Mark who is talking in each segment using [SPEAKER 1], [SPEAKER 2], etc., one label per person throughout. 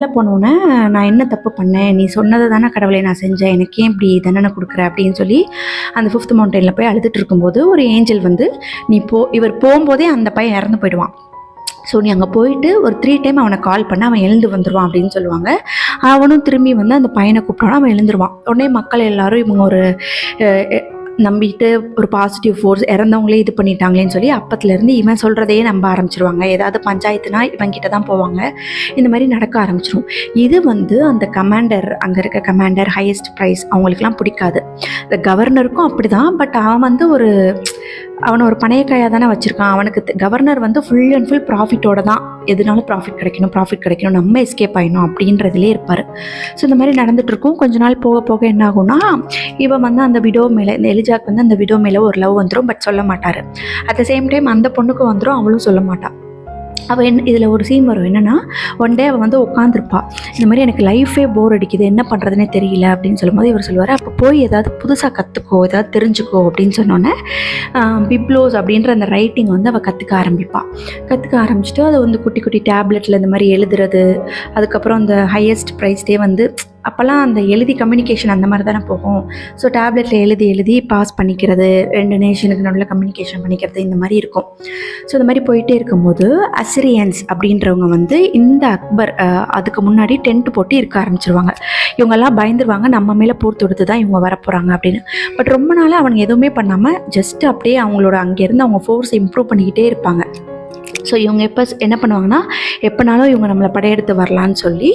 [SPEAKER 1] போனோன்னே, "நான் என்ன தப்பு பண்ணேன்? நீ சொன்னத தானே கடவுளே நான் செஞ்சேன். எனக்கு ஏன் இப்படி தண்டனை குடுக்குற?" அப்படின்னு சொல்லி அந்த 5த் மவுண்டன்ல போய் அழுதுட்டு இருக்கும்போது, ஒரு ஏஞ்சல் வந்து, "நீ போ." இவர் போம்போதே அந்த பையன் இறந்து போயிடுவான். ஸோ நீ அங்கே போயிட்டு ஒரு 3 டைம் அவனை கால் பண்ண அவன் எழுந்து வந்துடுவான் அப்படின்னு சொல்லுவாங்க. அவனும் திரும்பி வந்து அந்த பையனை கூப்பிட்டானா அவன் எழுந்துருவான். உடனே மக்கள் எல்லாரும் இவங்க ஒரு நம்பிட்டு ஒரு பாசிட்டிவ் ஃபோர்ஸ், இறந்தவங்களே இது பண்ணிட்டாங்களேன்னு சொல்லி அப்பத்துலேருந்து இவன் சொல்கிறதையே நம்ப ஆரம்பிச்சிருவாங்க. ஏதாவது பஞ்சாயத்துனா இவன் கிட்ட தான் போவாங்க. இந்த மாதிரி நடக்க ஆரம்பிச்சிடும். இது வந்து அந்த கமாண்டர், அங்கே இருக்க கமாண்டர், ஹையஸ்ட் ப்ரைஸ் அவங்களுக்குலாம் பிடிக்காது. இந்த கவர்னருக்கும் அப்படி தான். பட் அவன் வந்து அவனை ஒரு பணையக்காயாக தானே வச்சுருக்கான். அவனுக்கு கவர்னர் வந்து ஃபுல் அண்ட் ஃபுல் ப்ராஃபிட்டோட தான், எதுனாலும் ப்ராஃபிட் கிடைக்கணும், நம்ம எஸ்கேப் ஆகிடணும் அப்படின்றதுலே இருப்பார். ஸோ இந்த மாதிரி நடந்துகிட்ருக்கும். கொஞ்ச நாள் போக போக என்ன ஆகும்னா, இவன் வந்து அந்த விடோ மேலே, இந்த எலிஜாக்கு வந்து அந்த விடோ மேலே ஒரு லவ் வந்துடும். பட் சொல்ல மாட்டார். அட் த சேம் டைம் அந்த பொண்ணுக்கு வந்துடும், அவளும் சொல்ல மாட்டாள். அவள் இதில் ஒரு சீன் வரும். என்னென்னா, ஒன் டே அவள் வந்து உட்காந்துருப்பா. இந்த மாதிரி எனக்கு லைஃபே போர் அடிக்குது, என்ன பண்ணுறதுனே தெரியல அப்படின்னு சொல்லும்போது இவர் சொல்லுவார், அப்போ போய் ஏதாவது புதுசாக கற்றுக்கோ, ஏதாவது தெரிஞ்சுக்கோ அப்படின்னு சொன்னோன்னே பிப்ளோஸ் அப்படின்ற அந்த ரைட்டிங் வந்து அவள் கற்றுக்க ஆரம்பிச்சுட்டு அதை வந்து குட்டி குட்டி டேப்லெட்டில் இந்த மாதிரி எழுதுறது. அதுக்கப்புறம் அந்த ஹையஸ்ட் ப்ரைஸ்டே வந்து அப்போல்லாம் அந்த எழுதி கம்யூனிகேஷன் அந்த மாதிரி தானே போகும். ஸோ டேப்லெட்டில் எழுதி பாஸ் பண்ணிக்கிறது, 2 நேஷனுக்கு நடுவில் கம்யூனிகேஷன் பண்ணிக்கிறது, இந்த மாதிரி இருக்கும். ஸோ இந்த மாதிரி போயிட்டே இருக்கும்போது அசிரியன்ஸ் அப்படின்றவங்க வந்து இந்த அக்பர் அதுக்கு முன்னாடி டென்ட் போட்டு இருக்க ஆரம்பிச்சிருவாங்க. இவங்கெல்லாம் பயந்துருவாங்க, நம்ம மேலே போர் தொடுத்து தான் இவங்க வரப்போகிறாங்க அப்படின்னு. பட் ரொம்ப நாளாக அவங்க எதுவுமே பண்ணாமல் ஜஸ்ட் அப்படியே அவங்களோட அங்கேருந்து அவங்க ஃபோர்ஸ் இம்ப்ரூவ் பண்ணிக்கிட்டே இருப்பாங்க. ஸோ இவங்க என்ன பண்ணுவாங்கன்னா, எப்போனாலும் இவங்க நம்மளை படையெடுத்து வரலான்னு சொல்லி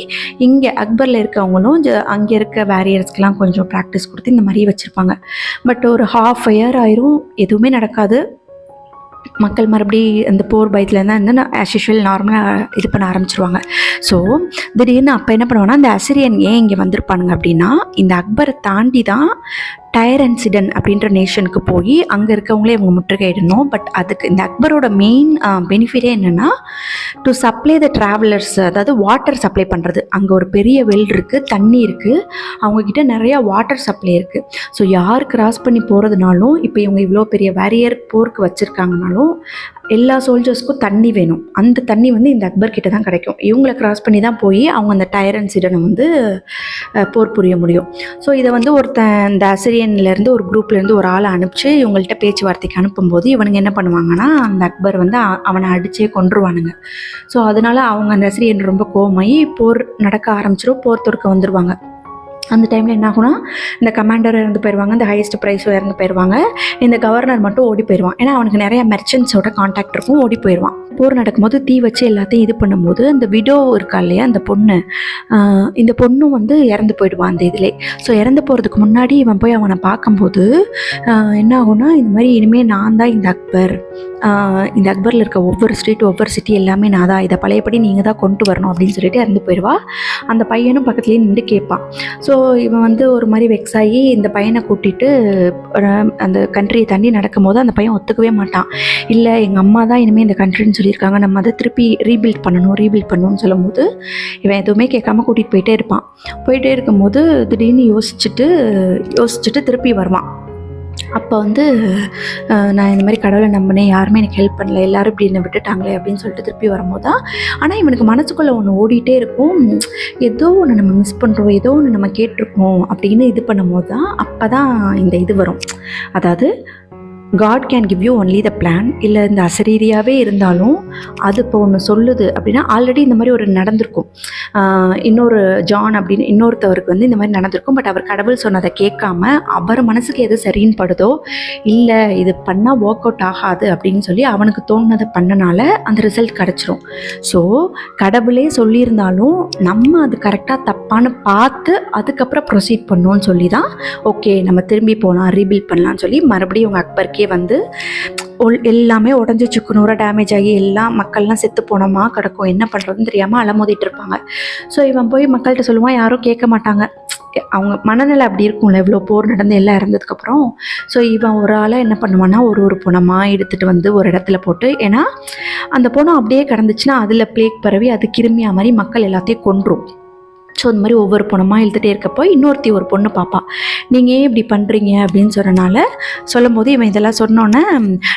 [SPEAKER 1] இங்கே அக்பரில் இருக்கவங்களும் அங்கே இருக்க வேரியர்ஸ்க்கெலாம் கொஞ்சம் ப்ராக்டிஸ் கொடுத்து இந்த மாதிரி வச்சுருப்பாங்க. பட் ஒரு 1/2 இயர் ஆயிரும், எதுவுமே நடக்காது. மக்கள் மறுபடி அந்த போர் பயத்தில் இருந்தால் ஆஸ் யூஷுவல் நார்மலாக இது பண்ண ஆரம்பிச்சிருவாங்க. ஸோ திடீர்னு அப்போ என்ன பண்ணுவாங்கன்னா, இந்த அசிரியன் ஏன் இங்கே வந்திருப்பானுங்க அப்படின்னா, இந்த அக்பரை தாண்டி தான் டயர் அண்ட் சிடன் அப்படின்ற நேஷனுக்கு போய் அங்கே இருக்கவங்களே இவங்க முற்றுகையிடணும். பட் அதுக்கு இந்த அக்பரோட மெயின் பெனிஃபிட்டே என்னென்னா, டு சப்ளை த ட்ராவலர்ஸ், அதாவது வாட்டர் சப்ளை பண்ணுறது. அங்கே ஒரு பெரிய வெல் இருக்குது, தண்ணி இருக்குது, அவங்கக்கிட்ட நிறையா வாட்டர் சப்ளை இருக்குது. ஸோ யார் கிராஸ் பண்ணி போகிறதுனாலும், இப்போ இவங்க இவ்வளோ பெரிய வேரியர் போருக்கு வச்சுருக்காங்கனாலும் எல்லா சோல்ஜர்ஸ்க்கும் தண்ணி வேணும். அந்த தண்ணி வந்து இந்த அக்பர்கிட்ட தான் கிடைக்கும். இவங்களை கிராஸ் பண்ணி தான் போய் அவங்க அந்த டயர் அண்ட் சிடனை வந்து போர் புரிய முடியும். ஸோ இதை வந்து இந்த அசிரியன்லேருந்து ஒரு குரூப்லேருந்து ஒரு ஆளை அனுப்பிச்சு இவங்கள்ட்ட பேச்சுவார்த்தைக்கு அனுப்பும்போது இவனுங்க என்ன பண்ணுவாங்கன்னா, அந்த அக்பர் வந்து அவனை அடித்தே கொன்றுவானுங்க. ஸோ அதனால் அவங்க அந்த அசிரியன் ரொம்ப கோவமாகி போர் நடக்க ஆரம்பிச்சிடும், போர் தொடுக்க வந்துடுவாங்க. அந்த டைமில் என்ன ஆகுனா, இந்த கமாண்டர் இறந்து போயிடுவாங்க, இந்த ஹையஸ்ட் ப்ரைஸும் இறந்து போயிடுவாங்க. இந்த கவர்னர் மட்டும் ஓடி போயிடுவான். ஏன்னா அவனுக்கு நிறையா மெர்ச்சன்ட்ஸோட கான்டாக்ட் இருக்கும், ஓடி போயிடுவான். போர் நடக்கும்போது தீ வச்சு எல்லாத்தையும் இது பண்ணும்போது அந்த விடோ இருக்கா இல்லையா, அந்த பொண்ணு, இந்த பொண்ணும் வந்து இறந்து போயிடுவான் அந்த இதிலே. ஸோ இறந்து போகிறதுக்கு முன்னாடி இவன் போய் அவனை பார்க்கும்போது என்ன ஆகுனா, இந்த மாதிரி இனிமேல் நான் தான் இந்த அக்பர், இந்த அக்பரில் இருக்க ஒவ்வொரு ஸ்ட்ரீட் ஒவ்வொரு சிட்டி எல்லாமே நான் தான், இதை பழையபடி நீங்கள் தான் கொண்டு வரணும் அப்படின்னு சொல்லிட்டு இறந்து போயிடுவா. அந்த பையனும் பக்கத்துலேயே நின்று கேட்பான். ஸோ இவன் வந்து ஒரு மாதிரி வெக்ஸ் ஆகி இந்த பையனை கூட்டிகிட்டு அந்த கண்ட்ரியை தாண்டி நடக்கும்போது அந்த பையன் ஒத்துக்கவே மாட்டான். இல்லை, எங்கள் அம்மா தான் இனிமேல் இந்த கண்ட்ரின்னு சொல்லியிருக்காங்க, நம்ம அதை திருப்பி ரீபில்ட் பண்ணணும்னு சொல்லும்போது இவன் எதுவுமே கேட்காம கூட்டிகிட்டு போயிட்டே இருக்கும்போது திடீர்னு யோசிச்சுட்டு திருப்பி வருவான். அப்போ வந்து நான் இந்த மாதிரி கடவுளை நம்பினேன், யாருமே எனக்கு ஹெல்ப் பண்ணல, எல்லோரும் இப்படி என்னை விட்டுட்டாங்களே அப்படின்னு சொல்லிட்டு திருப்பி வரும்போது தான், ஆனால் இவனுக்கு மனசுக்குள்ளே ஒன்று ஓடிட்டே இருக்கும், ஏதோ ஒன்று நம்ம மிஸ் பண்ணுறோம், ஏதோ ஒன்று நம்ம கேட்டிருக்கோம் அப்படின்னு இது பண்ணும்போது தான் அப்போ தான் இந்த இது வரும். அதாவது God can give you only the plan. இல்லை இந்த அசரீரியாகவே இருந்தாலும் அது இப்போ ஒன்று சொல்லுது அப்படின்னா, ஆல்ரெடி இந்த மாதிரி ஒரு நடந்திருக்கும். இன்னொரு ஜான் அப்படின்னு இன்னொருத்தவருக்கு வந்து இந்த மாதிரி நடந்திருக்கும். பட் அவர் கடவுள் சொன்னதை கேட்காம அவர் மனசுக்கு எது சரின்னு படுதோ, இல்லை இது பண்ணால் ஒர்க் அவுட் ஆகாது அப்படின்னு சொல்லி அவனுக்கு தோணுனதை பண்ணனால அந்த ரிசல்ட் கிடச்சிரும். ஸோ கடவுளே சொல்லியிருந்தாலும் நம்ம அது கரெக்டாக தப்பான்னு பார்த்து அதுக்கப்புறம் ப்ரொசீட் பண்ணோன்னு சொல்லி தான், ஓகே நம்ம திரும்பி போகலாம், ரீபில்ட் பண்ணலான்னு சொல்லி மறுபடியும் உங்கள் அக்பர்க்கே வந்து எல்லாமே உடஞ்சி சுக்குநூறாக டேமேஜ் ஆகி எல்லாம் மக்கள்லாம் செத்து போனோமா கிடக்கும், என்ன பண்ணுறதுன்னு தெரியாமல் அலமோதிட்டு இருப்பாங்க. ஸோ இவன் போய் மக்கள்கிட்ட சொல்லுவான், யாரும் கேட்க மாட்டாங்க. அவங்க மனநிலை அப்படி இருக்கும்ல, இவ்வளோ போர் நடந்து எல்லாம் இறந்ததுக்கப்புறம். ஸோ இவன் ஒரு ஆளாக என்ன பண்ணுவான்னா, ஒரு பொணமாக எடுத்துகிட்டு வந்து ஒரு இடத்துல போட்டு, ஏன்னா அந்த பொணம் அப்படியே கிடந்துச்சுன்னா அதில் பிளேக் பரவி அது கிருமியா மாதிரி மக்கள் எல்லாத்தையும் கொன்றும். ஸோ இந்த மாதிரி ஒவ்வொரு பொண்ணுமா இழுத்துகிட்டே இருக்கப்போ இன்னொருத்தி ஒரு பொண்ணு பாப்பா, நீங்கள் ஏன் இப்படி பண்ணுறீங்க அப்படின்னு சொன்னனால சொல்லும் போது இவன் இதெல்லாம் சொன்னோன்னே,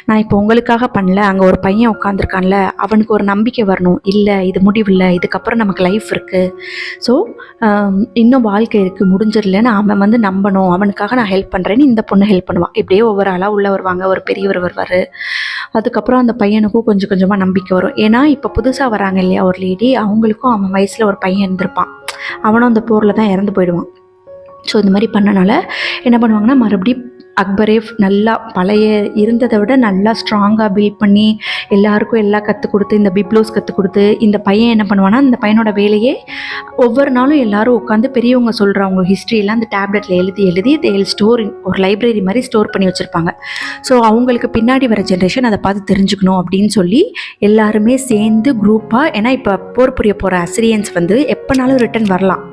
[SPEAKER 1] நான் இப்போ உங்களுக்காக பண்ணல, அங்கே ஒரு பையன் உட்காந்துருக்கான்ல அவனுக்கு ஒரு நம்பிக்கை வரணும், இல்லை இது முடிவில்லை, இதுக்கப்புறம் நமக்கு லைஃப் இருக்குது, ஸோ இன்னும் வாழ்க்கை இருக்குது, முடிஞ்சிடலன்னு அவன் வந்து நம்பணும், அவனுக்காக நான் ஹெல்ப் பண்ணுறேன்னு இந்த பொண்ணு ஹெல்ப் பண்ணுவான். இப்படியே ஒவ்வொரு ஆளாக உள்ளே வருவாங்க. ஒரு பெரியவர் வருவார். அதுக்கப்புறம் அந்த பையனுக்கும் கொஞ்சம் கொஞ்சமாக நம்பிக்கை வரும். ஏன்னா இப்போ புதுசாக வராங்க இல்லையா ஒரு லேடி, அவங்களுக்கும் அவன் வயசில் ஒரு பையன் இருந்திருப்பான், அவனும் அந்த போரில் தான் இறந்து போயிடுவான். ஸோ இந்த மாதிரி பண்ணனால என்ன பண்ணுவாங்கன்னா, மறுபடியும் அக்பரே நல்லா பழைய இருந்ததை விட நல்லா ஸ்ட்ராங்காக பில்ட் பண்ணி எல்லாருக்கும் எல்லாம் கற்றுக் கொடுத்து, இந்த பிப்ளோஸ் கற்றுக் கொடுத்து, இந்த பையன் என்ன பண்ணுவான்னா, இந்த பையனோட வேலையே ஒவ்வொரு நாளும் எல்லோரும் உட்காந்து பெரியவங்க சொல்கிறவங்க ஹிஸ்ட்ரியெல்லாம் அந்த டேப்லெட்டில் எழுதி தேல் ஸ்டோர், ஒரு லைப்ரரி மாதிரி ஸ்டோர் பண்ணி வச்சுருப்பாங்க. ஸோ அவங்களுக்கு பின்னாடி வர ஜென்ரேஷன் அதை பார்த்து தெரிஞ்சுக்கணும் அப்படின்னு சொல்லி எல்லாருமே சேர்ந்து குரூப்பாக, ஏன்னா இப்போ போர் புரிய போகிற அசிரியன்ஸ் வந்து எப்போனாலும் ரிட்டன் வரலாம்,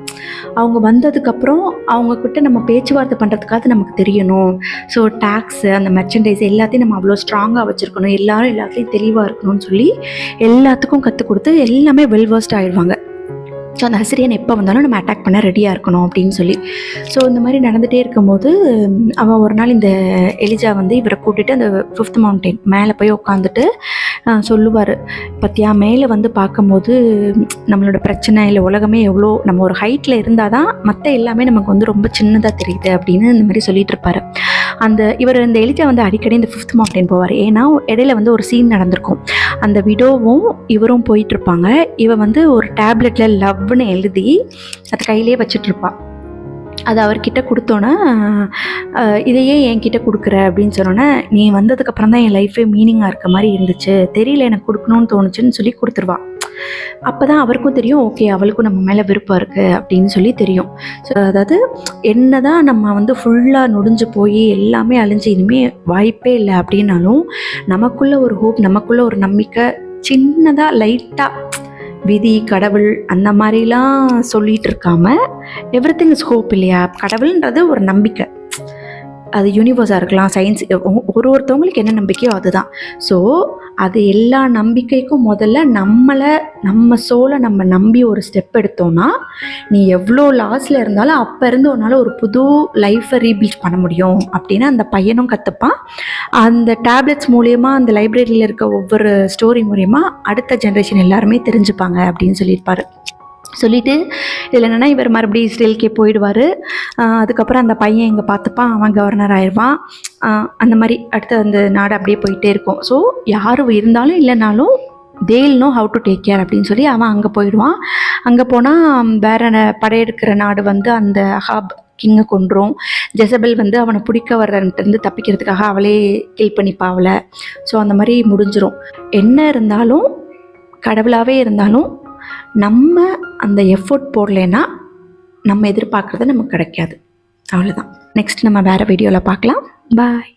[SPEAKER 1] அவங்க வந்ததுக்கப்புறம் அவங்கக்கிட்ட நம்ம பேச்சுவார்த்தை பண்ணுறதுக்காக நமக்கு தெரியணும். ஸோ டேக்ஸு, அந்த மெர்ச்சன்டைஸ் எல்லாத்தையும் நம்ம அவ்வளோ ஸ்ட்ராங்காக வச்சுருக்கணும், எல்லாரும் எல்லாத்துலேயும் தெளிவாக இருக்கணும்னு சொல்லி எல்லாத்துக்கும் கற்றுக் கொடுத்து எல்லாமே வெல்வர்ஸ்ட் ஆகிடுவாங்க. ஸோ அந்த அசிரியன் எப்போ வந்தாலும் நம்ம அட்டாக் பண்ண ரெடியாக இருக்கணும் அப்படின்னு சொல்லி. ஸோ இந்த மாதிரி நடந்துகிட்டே இருக்கும்போது அவன் ஒரு நாள் இந்த எலிஜா வந்து இவரை கூட்டிகிட்டு அந்த 5th மவுண்டெயின் மேலே போய் உட்காந்துட்டு சொல்லுவார், பத்தியா மேலே வந்து பார்க்கும்போது நம்மளோட பிரச்சனை இல்லை உலகமே எவ்வளோ, நம்ம ஒரு ஹைட்டில் இருந்தால் தான் மற்ற எல்லாமே நமக்கு வந்து ரொம்ப சின்னதாக தெரியுது அப்படின்னு இந்த மாதிரி சொல்லிகிட்டு இருப்பார். இந்த எலிஜா வந்து அடிக்கடி இந்த 5th மவுண்டெயின் போவார். ஏன்னா இடையில வந்து ஒரு சீன் நடந்திருக்கும், அந்த விடோவும் இவரும் போயிட்டுருப்பாங்க. இவன் வந்து ஒரு டேப்லெட்டில் லவ்னு எழுதி அது கையிலே வச்சிட்ருப்பாள். அது அவர்கிட்ட கொடுத்தோன்னே, இதையே என்கிட்ட கொடுக்குற அப்படின்னு சொன்னோன்னே, நீ வந்ததுக்கப்புறம் தான் என் லைஃபே மீனிங்காக இருக்க மாதிரி இருந்துச்சு, தெரியல எனக்கு கொடுக்கணும்னு தோணுச்சுன்னு சொல்லி கொடுத்துருவா. அப்போ தான் அவருக்கும் தெரியும், ஓகே அவளுக்கும் நம்ம மேலே விருப்பம் இருக்குது அப்படின்னு சொல்லி தெரியும். ஸோ அதாவது என்ன தான் நம்ம வந்து ஃபுல்லாக நொடிஞ்சு போய் எல்லாமே அழிஞ்சு இனிமேல் வாய்ப்பே இல்லை அப்படின்னாலும் நமக்குள்ளே ஒரு ஹோப், நமக்குள்ளே ஒரு நம்பிக்கை சின்னதாக லைட்டாக விதி கடவுள் அந்த மாதிரிலாம் சொல்லிகிட்டு இருக்காம, எவ்ரிதிங் இஸ் ஹோப் இல்லையா. கடவுள்ன்றது ஒரு நம்பிக்கை, அது யூனிவர்ஸாக இருக்கலாம், சயின்ஸ், ஒருத்தவங்களுக்கு என்ன நம்பிக்கையோ அதுதான். ஸோ அது எல்லா நம்பிக்கைக்கும் முதல்ல நம்ம சோலை நம்ம நம்பி ஒரு ஸ்டெப் எடுத்தோன்னா, நீ எவ்வளோ லாஸில் இருந்தாலும் அப்போ இருந்து உன்னால் ஒரு புது லைஃப்பை ரீபில்ட் பண்ண முடியும் அப்படின்னு அந்த பையனும் கற்றுப்பான். அந்த டேப்லெட்ஸ் மூலயமா, அந்த லைப்ரரியில் இருக்க ஒவ்வொரு ஸ்டோரி மூலயமா அடுத்த ஜென்ரேஷன் எல்லாருமே தெரிஞ்சுப்பாங்க அப்படின்னு சொல்லியிருப்பார். சொல்லிவிட்டு இதில் என்னென்னா, இவர் மறுபடியும் இஸ்ரேலுக்கே போயிடுவார். அதுக்கப்புறம் அந்த பையன் இங்கே பார்த்துப்பான், அவன் கவர்னர் ஆயிடுவான். அந்த மாதிரி அடுத்து அந்த நாடு அப்படியே போயிட்டே இருக்கும். ஸோ யாரும் இருந்தாலும் இல்லைனாலும் தேல் know how to take care அப்படின்னு சொல்லி அவன் அங்கே போயிடுவான். அங்கே போனால் வேற படையெடுக்கிற நாடு வந்து அந்த அஹாப் கிங்கை கொன்றும். ஜெசபெல் வந்து அவனை பிடிக்க வர்றன்ட்டு தப்பிக்கிறதுக்காக அவளே கில் பண்ணிப்பா அவளை. ஸோ அந்த மாதிரி முடிஞ்சிடும். என்ன இருந்தாலும் கடவுளாகவே இருந்தாலும் நம்ம அந்த எஃபோர்ட் போடலைன்னா நம்ம எதிர்பார்க்குறது நமக்கு கிடைக்காது. அவ்வளோதான். நெக்ஸ்ட் நம்ம வேறு வீடியோவில் பார்க்கலாம். பாய்.